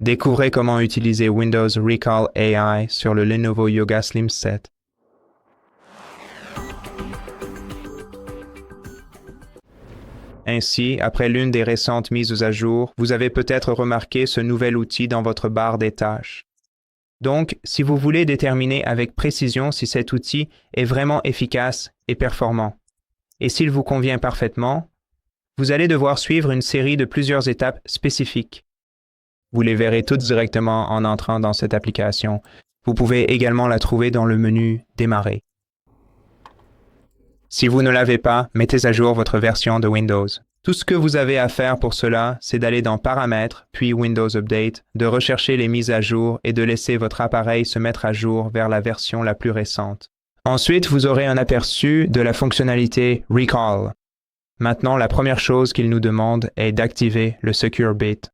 Découvrez comment utiliser Windows Recall AI sur le Lenovo Yoga Slim 7. Ainsi, après l'une des récentes mises à jour, vous avez peut-être remarqué ce nouvel outil dans votre barre des tâches. Donc, si vous voulez déterminer avec précision si cet outil est vraiment efficace et performant, et s'il vous convient parfaitement, vous allez devoir suivre une série de plusieurs étapes spécifiques. Vous les verrez toutes directement en entrant dans cette application. Vous pouvez également la trouver dans le menu « Démarrer ». Si vous ne l'avez pas, mettez à jour votre version de Windows. Tout ce que vous avez à faire pour cela, c'est d'aller dans Paramètres, puis Windows Update, de rechercher les mises à jour et de laisser votre appareil se mettre à jour vers la version la plus récente. Ensuite, vous aurez un aperçu de la fonctionnalité Recall. Maintenant, la première chose qu'il nous demande est d'activer le Secure Bit.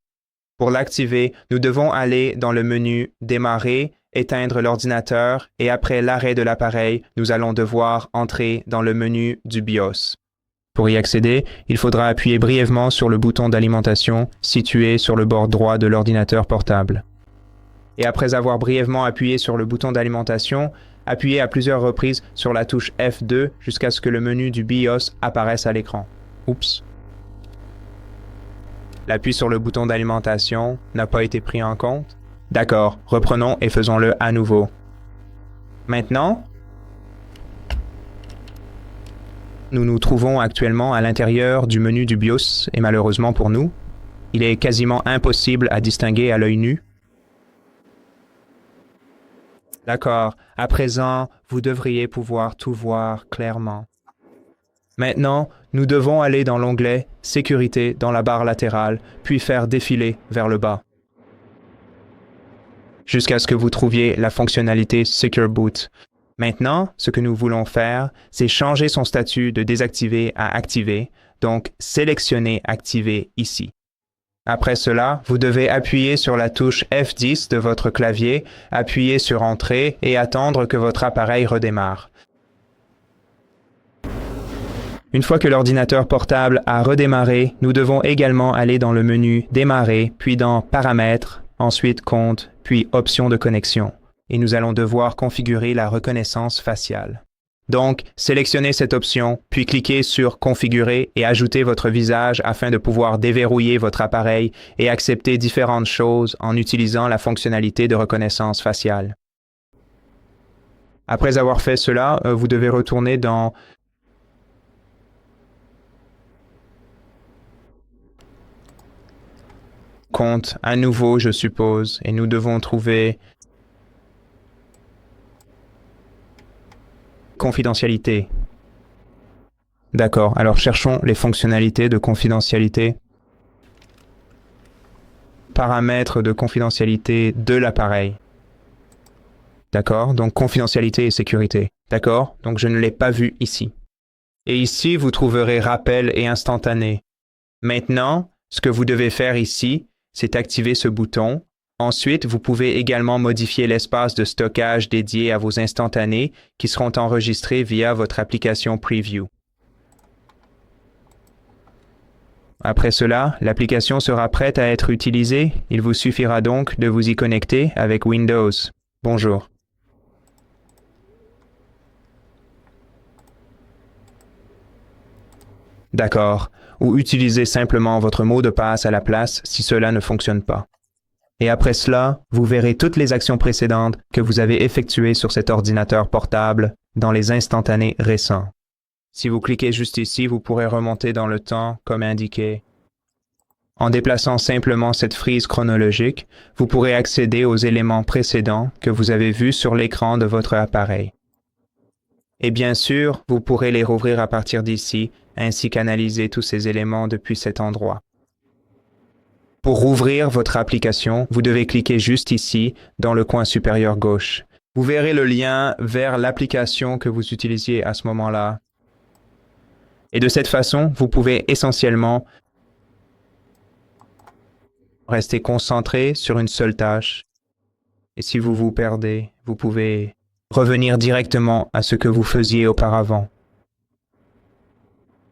Pour l'activer, nous devons aller dans le menu Démarrer, éteindre l'ordinateur et après l'arrêt de l'appareil, nous allons devoir entrer dans le menu du BIOS. Pour y accéder, il faudra appuyer brièvement sur le bouton d'alimentation situé sur le bord droit de l'ordinateur portable. Et après avoir brièvement appuyé sur le bouton d'alimentation, appuyez à plusieurs reprises sur la touche F2 jusqu'à ce que le menu du BIOS apparaisse à l'écran. Oups! L'appui sur le bouton d'alimentation n'a pas été pris en compte. D'accord, reprenons et faisons-le à nouveau. Maintenant, nous nous trouvons actuellement à l'intérieur du menu du BIOS et malheureusement pour nous, il est quasiment impossible à distinguer à l'œil nu. D'accord, à présent, vous devriez pouvoir tout voir clairement. Maintenant, nous devons aller dans l'onglet « Sécurité » dans la barre latérale, puis faire défiler vers le bas, jusqu'à ce que vous trouviez la fonctionnalité Secure Boot. Maintenant, ce que nous voulons faire, c'est changer son statut de désactivé à activé, donc sélectionnez Activer ici. Après cela, vous devez appuyer sur la touche F10 de votre clavier, appuyer sur Entrée et attendre que votre appareil redémarre. Une fois que l'ordinateur portable a redémarré, nous devons également aller dans le menu Démarrer, puis dans Paramètres, ensuite Compte, puis Options de connexion. Et nous allons devoir configurer la reconnaissance faciale. Donc, sélectionnez cette option, puis cliquez sur Configurer et ajoutez votre visage afin de pouvoir déverrouiller votre appareil et accepter différentes choses en utilisant la fonctionnalité de reconnaissance faciale. Après avoir fait cela, vous devez retourner dans Compte à nouveau, je suppose, et nous devons trouver Confidentialité. D'accord, alors cherchons les fonctionnalités de confidentialité. Paramètres de confidentialité de l'appareil. D'accord, donc confidentialité et sécurité. D'accord, donc je ne l'ai pas vu ici. Et ici, vous trouverez rappel et instantané. Maintenant, ce que vous devez faire ici, c'est activer ce bouton. Ensuite, vous pouvez également modifier l'espace de stockage dédié à vos instantanés qui seront enregistrés via votre application Preview. Après cela, l'application sera prête à être utilisée. Il vous suffira donc de vous y connecter avec Windows. Bonjour. D'accord, ou utilisez simplement votre mot de passe à la place si cela ne fonctionne pas. Et après cela, vous verrez toutes les actions précédentes que vous avez effectuées sur cet ordinateur portable dans les instantanés récents. Si vous cliquez juste ici, vous pourrez remonter dans le temps comme indiqué. En déplaçant simplement cette frise chronologique, vous pourrez accéder aux éléments précédents que vous avez vus sur l'écran de votre appareil. Et bien sûr, vous pourrez les rouvrir à partir d'ici, ainsi qu'analyser tous ces éléments depuis cet endroit. Pour rouvrir votre application, vous devez cliquer juste ici, dans le coin supérieur gauche. Vous verrez le lien vers l'application que vous utilisiez à ce moment-là. Et de cette façon, vous pouvez essentiellement rester concentré sur une seule tâche. Et si vous vous perdez, vous pouvez revenir directement à ce que vous faisiez auparavant.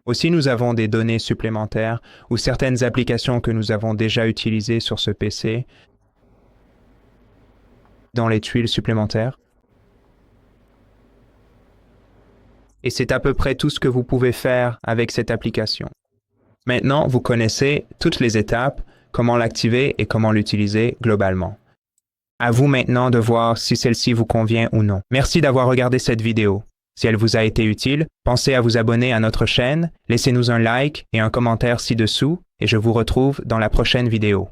Aussi, nous avons des données supplémentaires ou certaines applications que nous avons déjà utilisées sur ce PC dans les tuiles supplémentaires. Et c'est à peu près tout ce que vous pouvez faire avec cette application. Maintenant, vous connaissez toutes les étapes, comment l'activer et comment l'utiliser globalement. À vous maintenant de voir si celle-ci vous convient ou non. Merci d'avoir regardé cette vidéo. Si elle vous a été utile, pensez à vous abonner à notre chaîne, laissez-nous un like et un commentaire ci-dessous et je vous retrouve dans la prochaine vidéo.